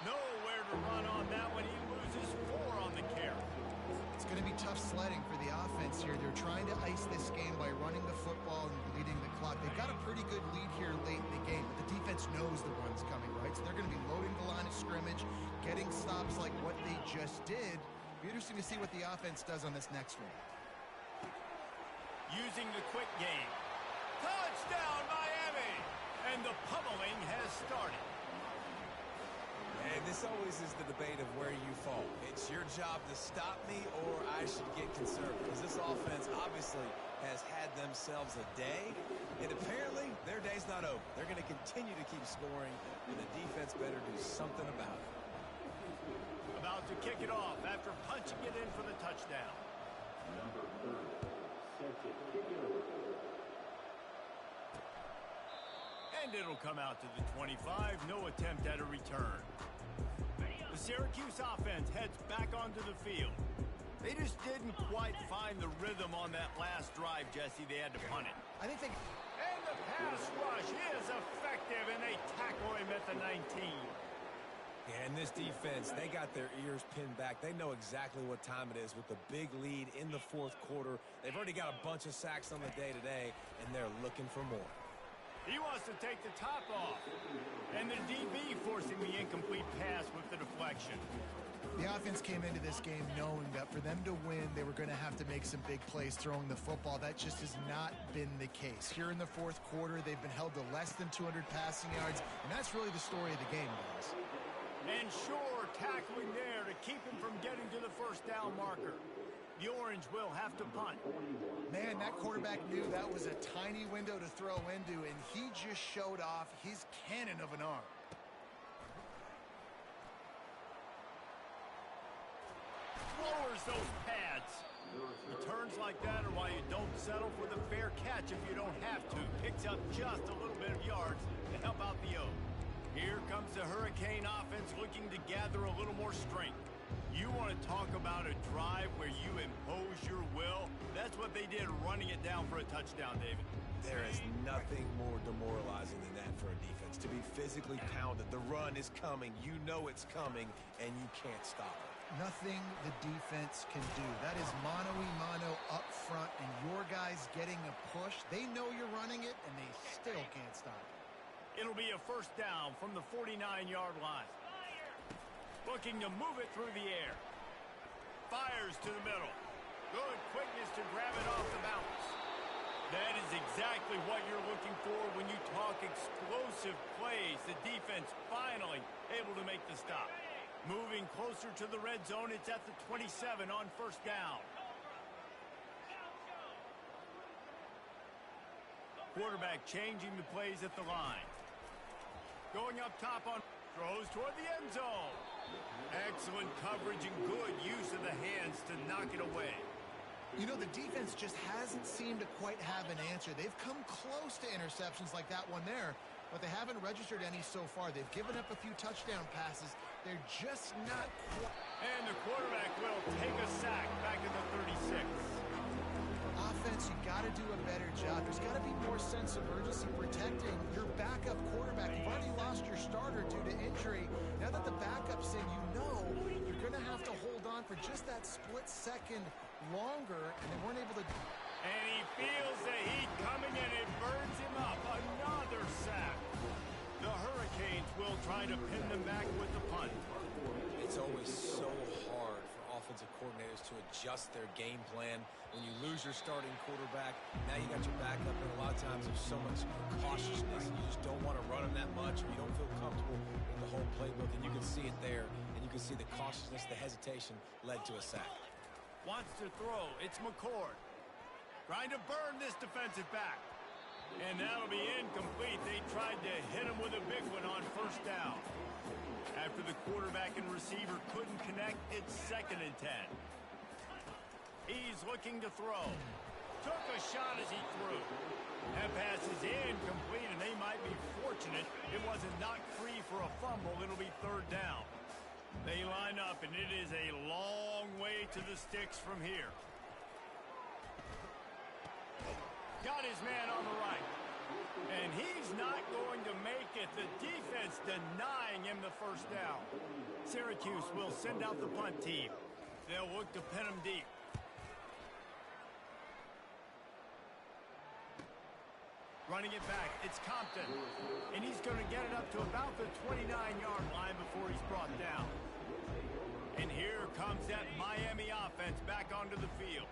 Nowhere to run on that one. He loses 4 on the carry. It's going to be tough sledding for the offense here. They're trying to ice this game by running the football and leading the clock. They've got a pretty good lead here late in the game, but the defense knows the run's coming, right? So they're going to be loading the line of scrimmage, getting stops like what they just did Be interesting to see what the offense does on this next one. Using the quick game. Touchdown, Miami! And the pummeling has started. And this always is the debate of where you fall. It's your job to stop me or I should get concerned. Because this offense obviously has had themselves a day. And apparently their day's not over. They're going to continue to keep scoring. And the defense better do something about it. About to kick it off after punching it in for the touchdown. And it'll come out to the 25. No attempt at a return. The Syracuse offense heads back onto the field. They just didn't quite find the rhythm on that last drive, Jesse. They had to punt it. I think they... And the pass rush is effective, and they tackle him at the 19. And this defense, they got their ears pinned back. They know exactly what time it is with the big lead in the fourth quarter. They've already got a bunch of sacks on the day today, and they're looking for more. He wants to take the top off. And the DB forcing the incomplete pass with the deflection. The offense came into this game knowing that for them to win, they were going to have to make some big plays throwing the football. That just has not been the case. Here in the fourth quarter, they've been held to less than 200 passing yards, and that's really the story of the game, guys. And sure, tackling there to keep him from getting to the first down marker. The Orange will have to punt. Man, that quarterback knew that was a tiny window to throw into, and he just showed off his cannon of an arm. Lowers those pads. Returns like that are why you don't settle for the fair catch if you don't have to. Picks up just a little bit of yards to help out the O. Here comes the Hurricane offense looking to gather a little more strength. You want to talk about a drive where you impose your will? That's what they did running it down for a touchdown, David. There is nothing more demoralizing than that for a defense. To be physically pounded. The run is coming. You know it's coming, and you can't stop it. Nothing the defense can do. That is mano-a-mano up front, and your guys getting a push. They know you're running it, and they still can't stop it. It'll be a first down from the 49-yard line. Looking to move it through the air. Fires to the middle. Good quickness to grab it off the bounce. That is exactly what you're looking for when you talk explosive plays. The defense finally able to make the stop. Moving closer to the red zone. It's at the 27 on first down. Quarterback changing the plays at the line. Going up top on throws toward the end zone. Excellent coverage and good use of the hands to knock it away. You know, the defense just hasn't seemed to quite have an answer. They've come close to interceptions like that one there, but they haven't registered any so far. They've given up a few touchdown passes. They're just not quite... And the quarterback will take a sack back in the 36. Offense, you got to do a better job. There's got to be more sense of urgency protecting your backup quarterback. You've already lost your starter due to injury. Now that the backup's in, you know you're going to have to hold on for just that split second longer, and they weren't able to... And he feels the heat coming, and it burns him up. Another sack. The Hurricanes will try to pin them back with the punt. It's always so hard for offensive coordinators to adjust their game plan. When you lose your starting quarterback, now you got your backup, and a lot of times there's so much cautiousness, and you just don't want to run them that much, or you don't feel comfortable in the whole playbook, and you can see it there, and you can see the cautiousness, the hesitation led to a sack. Wants to throw. It's McCord. Trying to burn this defensive back. And that'll be incomplete. They tried to hit him with a big one on first down. After the quarterback and receiver couldn't connect, it's 2nd and 10. He's looking to throw. Took a shot as he threw. That pass is incomplete, and they might be fortunate it wasn't knocked free for a fumble. It'll be 3rd down. They line up, and it is a long way to the sticks from here. Got his man on the right. And he's not going to make it. The defense denying him the first down. Syracuse will send out the punt team. They'll look to pin him deep. Running it back, it's Compton. And he's going to get it up to about the 29-yard line before he's brought down. And here comes that Miami offense back onto the field.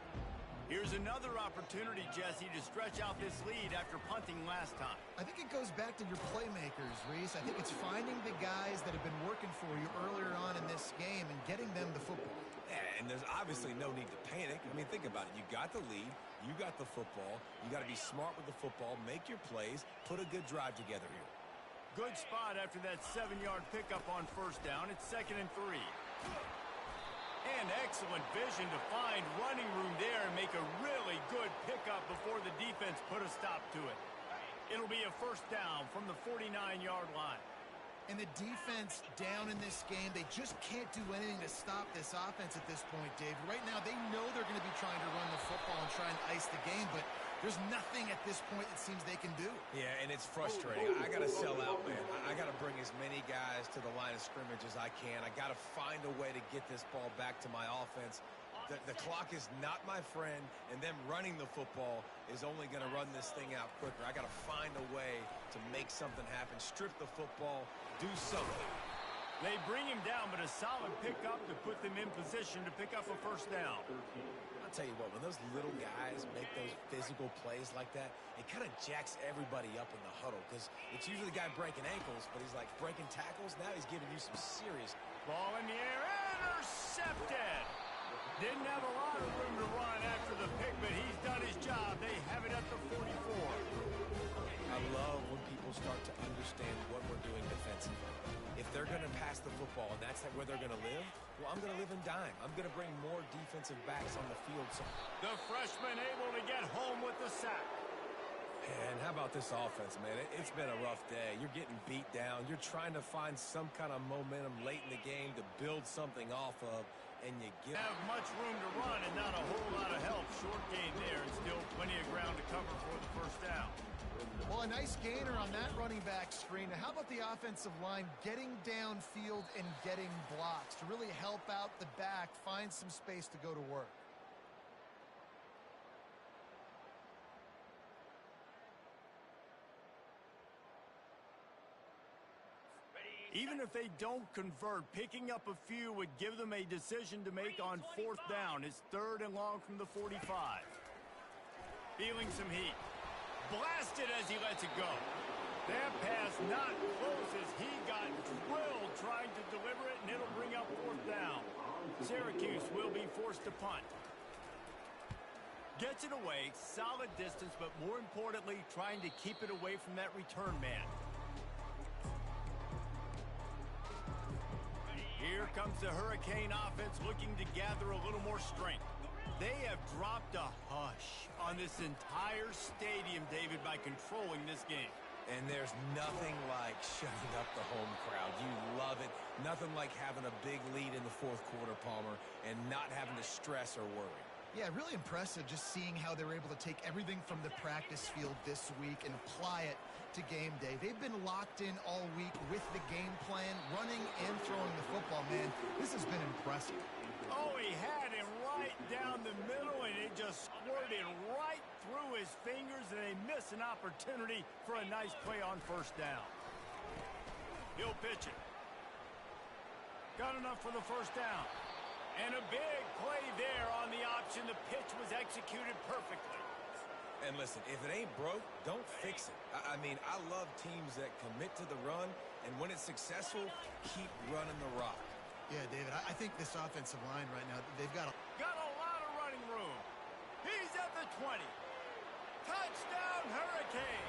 Here's another opportunity, Jesse, to stretch out this lead after punting last time. I think it goes back to your playmakers, Reese. I think it's finding the guys that have been working for you earlier on in this game and getting them the football. Yeah, and there's obviously no need to panic. I mean, think about it. You got the lead. You got the football. You got to be smart with the football. Make your plays. Put a good drive together here. Good spot after that 7-yard pickup on first down. It's 2nd and 3. And excellent vision to find running room there and make a really good pickup before the defense put a stop to it. It'll be a first down from the 49-yard line. And the defense down in this game, they just can't do anything to stop this offense at this point, Dave. Right now, they know they're going to be trying to run the football and try and ice the game, but there's nothing at this point it seems they can do. Yeah, and it's frustrating. I got to sell out, man. I got to bring as many guys to the line of scrimmage as I can. I got to find a way to get this ball back to my offense. The clock is not my friend, and them running the football is only going to run this thing out quicker. I got to find a way to make something happen, strip the football, do something. They bring him down, but a solid pickup to put them in position to pick up a first down. I'll tell you what, when those little guys make those physical plays like that, it kind of jacks everybody up in the huddle because it's usually the guy breaking ankles, but he's like breaking tackles. Now he's giving you some serious. Ball in the air, intercepted. Didn't have a lot of room to run after the pick, but he's done his job. They have it at the 44. I love when people start to understand what we're doing defensively. If they're going to pass the football and that's where they're going to live, well, I'm going to live and dime. I'm going to bring more defensive backs on the field. So the freshman able to get home with the sack. And how about this offense, man? It's been a rough day. You're getting beat down. You're trying to find some kind of momentum late in the game to build something off of, and you have much room to run and not a whole lot of help. Short gain there and still plenty of ground to cover for the first down. Well, a nice gainer on that running back screen. Now, how about the offensive line getting downfield and getting blocks to really help out the back, find some space to go to work? Even if they don't convert, picking up a few would give them a decision to make on fourth down. It's 3rd and long from the 45. Feeling some heat. Blasted as he lets it go. That pass not close as he got drilled trying to deliver it, and it'll bring up fourth down. Syracuse will be forced to punt. Gets it away, solid distance, but more importantly, trying to keep it away from that return man. Here comes the Hurricane offense looking to gather a little more strength. They have dropped a hush on this entire stadium, David, by controlling this game. And there's nothing like shutting up the home crowd. You love it. Nothing like having a big lead in the fourth quarter, Palmer, and not having to stress or worry. Yeah, really impressive just seeing how they were able to take everything from the practice field this week and apply it to game day. They've been locked in all week with the game plan, running and throwing the football, man. This has been impressive. Oh, he had him right down the middle, and it just squirted right through his fingers, and they miss an opportunity for a nice play on first down. He'll pitch it. Got enough for the first down. And a big play there on the option. The pitch was executed perfectly. And listen, if it ain't broke, don't fix it. I mean, I love teams that commit to the run, and when it's successful, keep running the rock. Yeah, David, I think this offensive line right now, they've got a lot of running room. He's at the 20. Touchdown, Hurricane.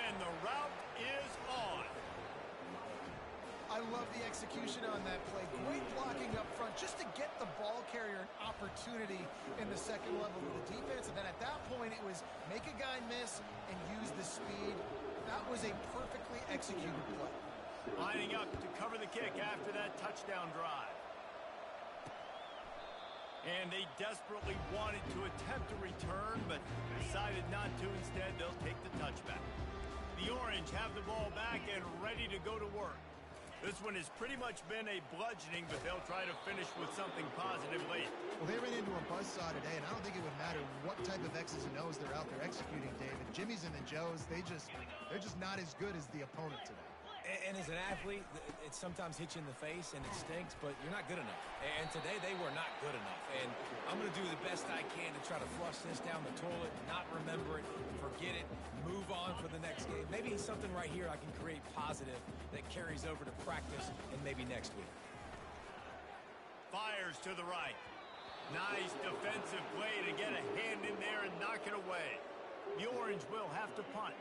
And the route is on. I love the execution on that play. Great blocking up front just to get the ball carrier an opportunity in the second level of the defense. And then at that point, it was make a guy miss and use the speed. That was a perfectly executed play. Lining up to cover the kick after that touchdown drive. And they desperately wanted to attempt a return, but decided not to. Instead, they'll take the touchback. The Orange have the ball back and ready to go to work. This one has pretty much been a bludgeoning, but they'll try to finish with something positive late. Well, they ran into a buzzsaw today, and I don't think it would matter what type of X's and O's they're out there executing, David. Jimmy's and the Joes, they're just not as good as the opponent today. And as an athlete, it sometimes hits you in the face and it stinks, but you're not good enough. And today they were not good enough. And I'm going to do the best I can to try to flush this down the toilet, not remember it, forget it, move on for the next game. Maybe something right here I can create positive that carries over to practice and maybe next week. Fires to the right. Nice defensive play to get a hand in there and knock it away. The Orange will have to punt.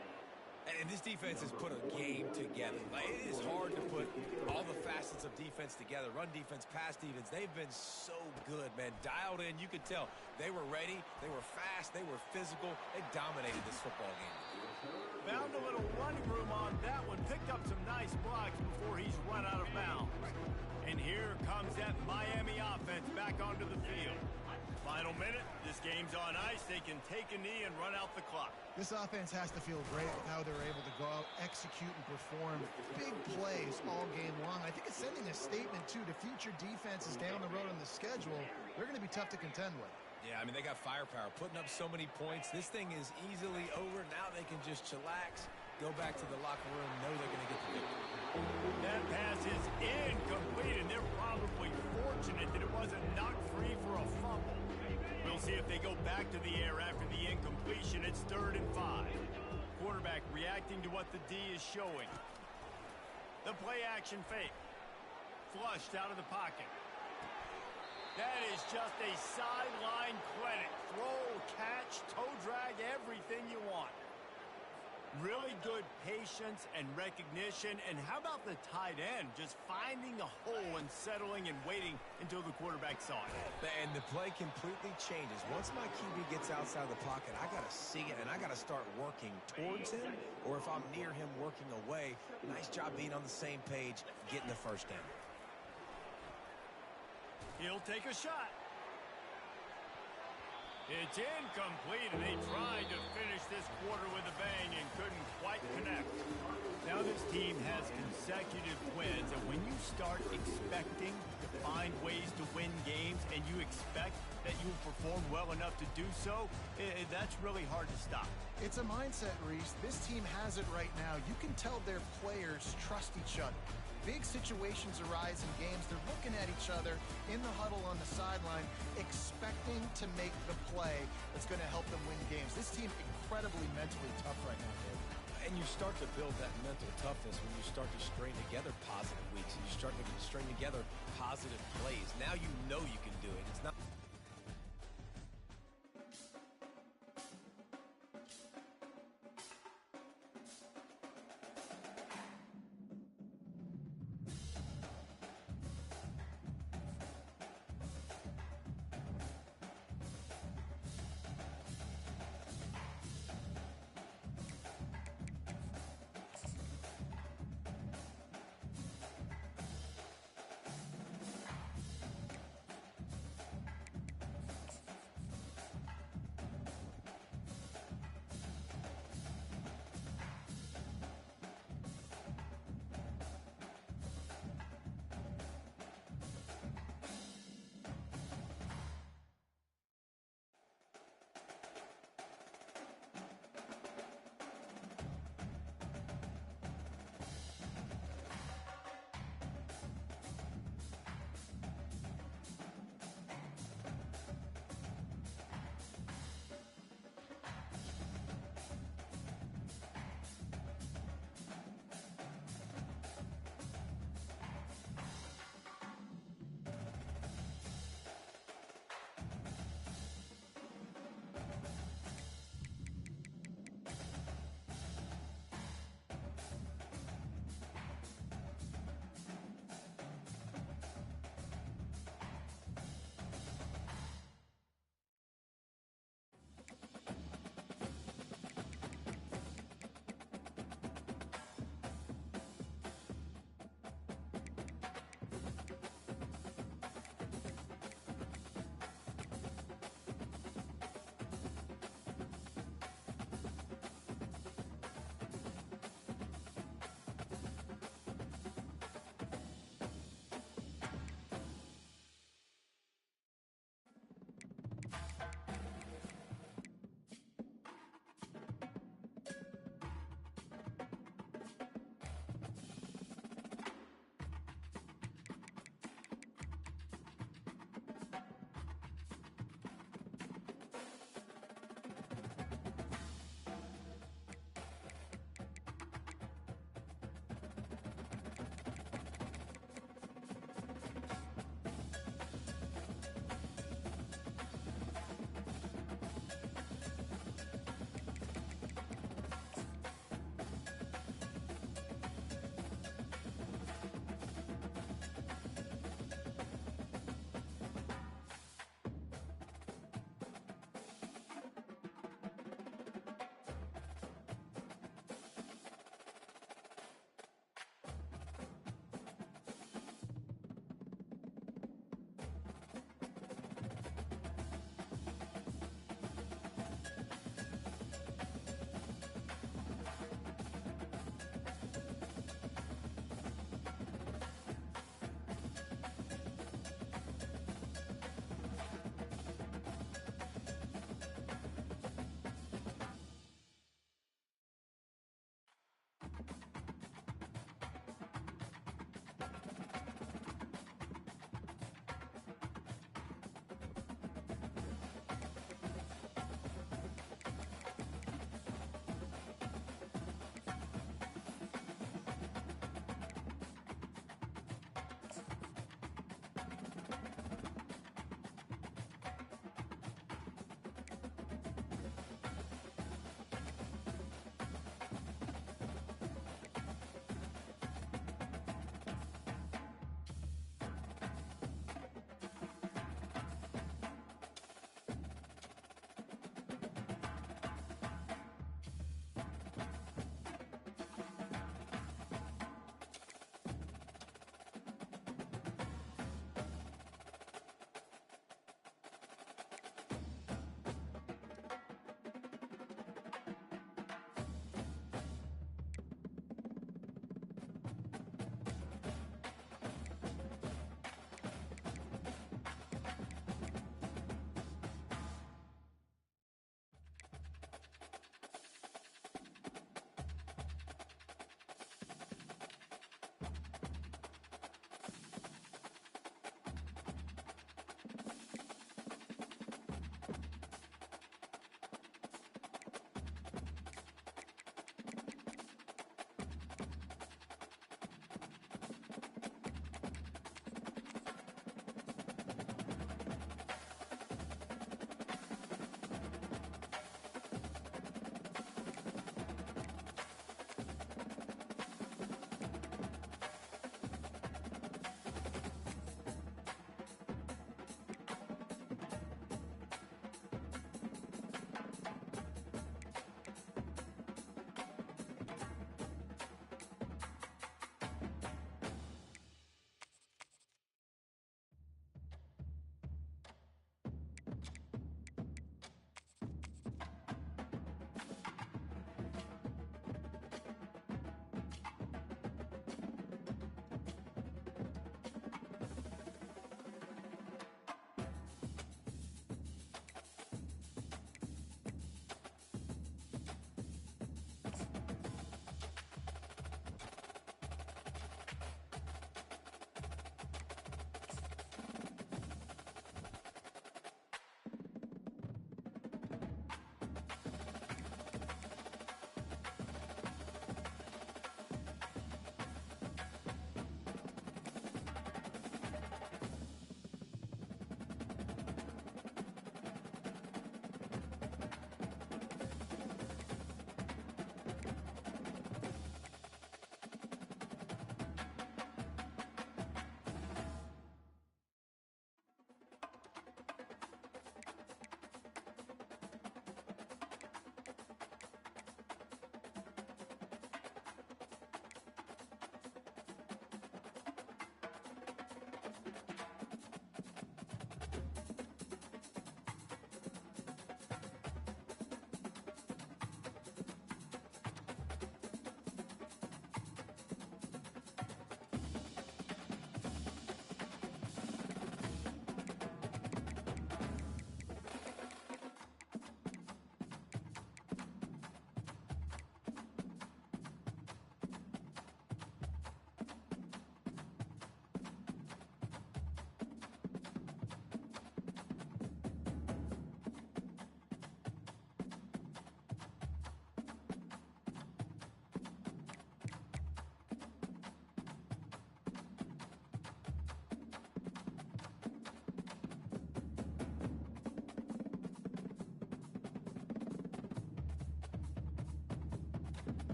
And this defense has put a game together. Like, it is hard to put all the facets of defense together. Run defense, pass defense. They've been so good, man. Dialed in. You could tell they were ready. They were fast. They were physical. They dominated this football game. Found a little running room on that one. Picked up some nice blocks before he's run out of bounds. And here comes that Miami offense back onto the field. Final minute. This game's on ice. They can take a knee and run out the clock. This offense has to feel great with how they're able to go out, execute, and perform big plays all game long. I think it's sending a statement, too, to future defenses down the road on the schedule. They're going to be tough to contend with. Yeah, I mean, they got firepower, putting up so many points. This thing is easily over. Now they can just chillax, go back to the locker room, know they're going to get the victory. That pass is incomplete, and they're probably fortunate that it wasn't knocked free for a fumble. We'll see if they go back to the air after the incompletion. It's 3rd and 5. Quarterback reacting to what the D is showing. The play action fake. Flushed out of the pocket. That is just a sideline clinic. Throw, catch, toe drag, everything you want. Really good patience and recognition. And how about the tight end just finding a hole and settling and waiting until the quarterback saw it? And the play completely changes. Once my QB gets outside the pocket, I got to see it, and I got to start working towards him, or if I'm near him, working away. Nice job being on the same page, getting the first down. He'll take a shot. It's incomplete, and they tried to finish this quarter with a bang and couldn't quite connect. Now this team has consecutive wins, and when you start expecting to find ways to win games and you expect that you will perform well enough to do so, that's really hard to stop. It's a mindset, Reese. This team has it right now. You can tell their players trust each other. Big situations arise in games. They're looking at each other in the huddle on the sideline, expecting to make the play that's going to help them win games. This team incredibly mentally tough right now, Dave. And you start to build that mental toughness when you start to string together positive weeks. And you start to string together positive plays. Now you know you can do it. It's not...